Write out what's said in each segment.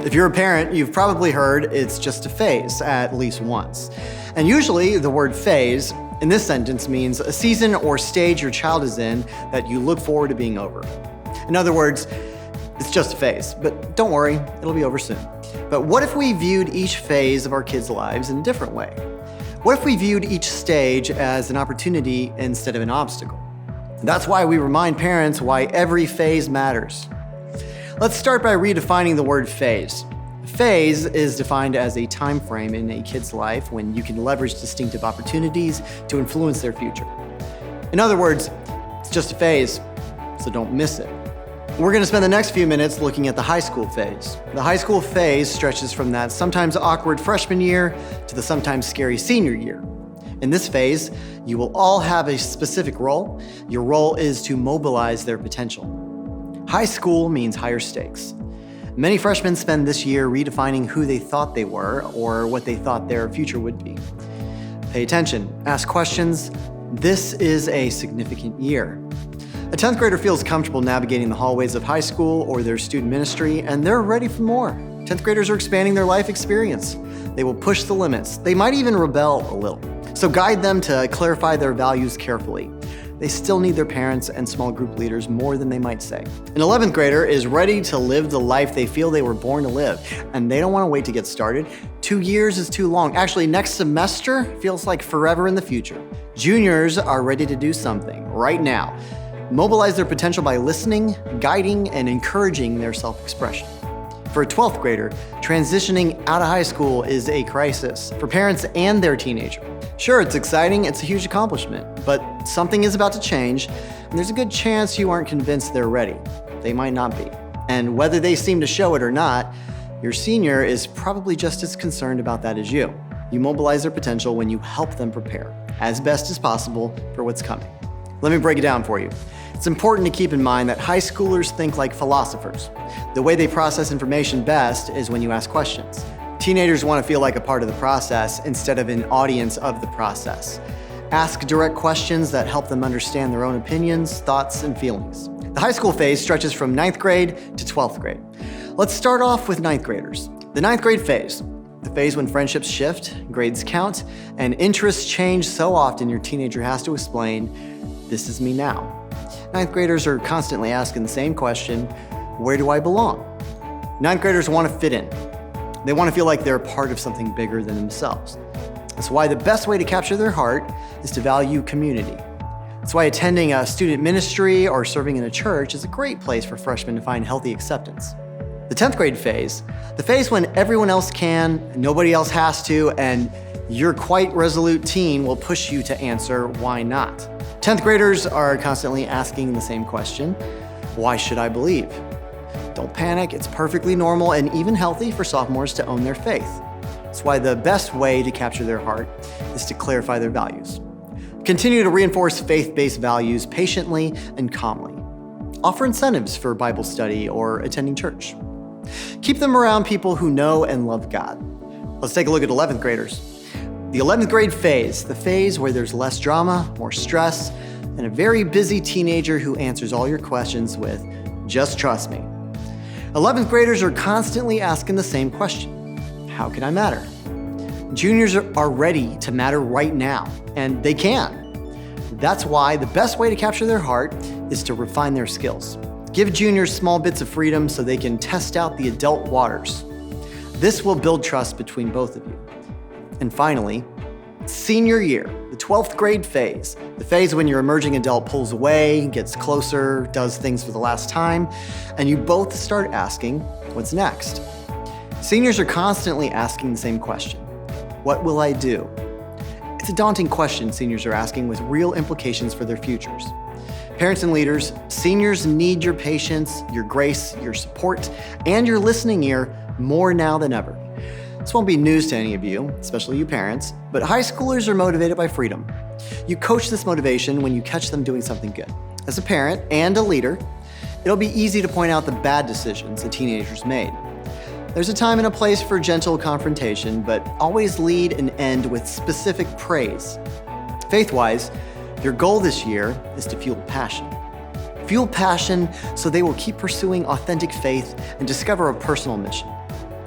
If you're a parent, you've probably heard it's just a phase at least once. And usually the word phase in this sentence means a season or stage your child is in that you look forward to being over. In other words, it's just a phase, but don't worry, it'll be over soon. But what if we viewed each phase of our kids' lives in a different way? What if we viewed each stage as an opportunity instead of an obstacle? That's why we remind parents why every phase matters. Let's start by redefining the word phase. Phase is defined as a time frame in a kid's life when you can leverage distinctive opportunities to influence their future. In other words, it's just a phase, so don't miss it. We're going to spend the next few minutes looking at the high school phase. The high school phase stretches from that sometimes awkward freshman year to the sometimes scary senior year. In this phase, you will all have a specific role. Your role is to mobilize their potential. High school means higher stakes. Many freshmen spend this year redefining who they thought they were or what they thought their future would be. Pay attention, ask questions. This is a significant year. A 10th grader feels comfortable navigating the hallways of high school or their student ministry, and they're ready for more. 10th graders are expanding their life experience. They will push the limits. They might even rebel a little. So guide them to clarify their values carefully. They still need their parents and small group leaders more than they might say. An 11th grader is ready to live the life they feel they were born to live, and they don't want to wait to get started. 2 years is too long. Actually, next semester feels like forever in the future. Juniors are ready to do something right now. Mobilize their potential by listening, guiding, and encouraging their self-expression. For a 12th grader, transitioning out of high school is a crisis for parents and their teenager. Sure, it's exciting, it's a huge accomplishment, but something is about to change, and there's a good chance you aren't convinced they're ready. They might not be. And whether they seem to show it or not, your senior is probably just as concerned about that as you. You mobilize their potential when you help them prepare, as best as possible, for what's coming. Let me break it down for you. It's important to keep in mind that high schoolers think like philosophers. The way they process information best is when you ask questions. Teenagers want to feel like a part of the process instead of an audience of the process. Ask direct questions that help them understand their own opinions, thoughts, and feelings. The high school phase stretches from 9th grade to 12th grade. Let's start off with 9th graders. The 9th grade phase, the phase when friendships shift, grades count, and interests change so often your teenager has to explain, "This is me now." 9th graders are constantly asking the same question, where do I belong? 9th graders want to fit in. They want to feel like they're a part of something bigger than themselves. That's why the best way to capture their heart is to value community. That's why attending a student ministry or serving in a church is a great place for freshmen to find healthy acceptance. The 10th grade phase, the phase when everyone else can, nobody else has to, and your quite resolute teen will push you to answer why not. 10th graders are constantly asking the same question, why should I believe? Don't panic, it's perfectly normal and even healthy for sophomores to own their faith. That's why the best way to capture their heart is to clarify their values. Continue to reinforce faith-based values patiently and calmly. Offer incentives for Bible study or attending church. Keep them around people who know and love God. Let's take a look at 11th graders. The 11th grade phase, the phase where there's less drama, more stress, and a very busy teenager who answers all your questions with, just trust me. 11th graders are constantly asking the same question, how can I matter? Juniors are ready to matter right now, and they can. That's why the best way to capture their heart is to refine their skills. Give juniors small bits of freedom so they can test out the adult waters. This will build trust between both of you. And finally, senior year, the 12th grade phase, the phase when your emerging adult pulls away, gets closer, does things for the last time, and you both start asking, what's next? Seniors are constantly asking the same question, what will I do? It's a daunting question seniors are asking with real implications for their futures. Parents and leaders, seniors need your patience, your grace, your support, and your listening ear more now than ever. This won't be news to any of you, especially you parents, but high schoolers are motivated by freedom. You coach this motivation when you catch them doing something good. As a parent and a leader, it'll be easy to point out the bad decisions the teenagers made. There's a time and a place for gentle confrontation, but always lead and end with specific praise. Faith-wise, your goal this year is to fuel passion. Fuel passion so they will keep pursuing authentic faith and discover a personal mission.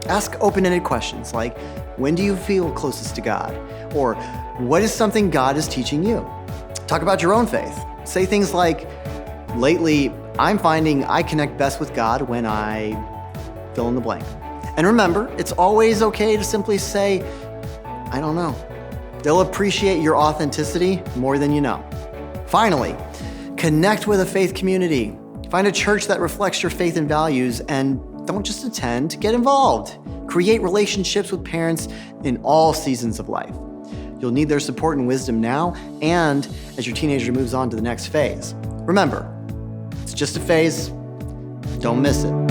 Ask open-ended questions like, when do you feel closest to God? Or what is something God is teaching you? Talk about your own faith. Say things like, lately, I'm finding I connect best with God when I fill in the blank. And remember, it's always okay to simply say, I don't know. They'll appreciate your authenticity more than you know. Finally, connect with a faith community. Find a church that reflects your faith and values, and don't just attend, get involved. Create relationships with parents in all seasons of life. You'll need their support and wisdom now and as your teenager moves on to the next phase. Remember, it's just a phase. Don't miss it.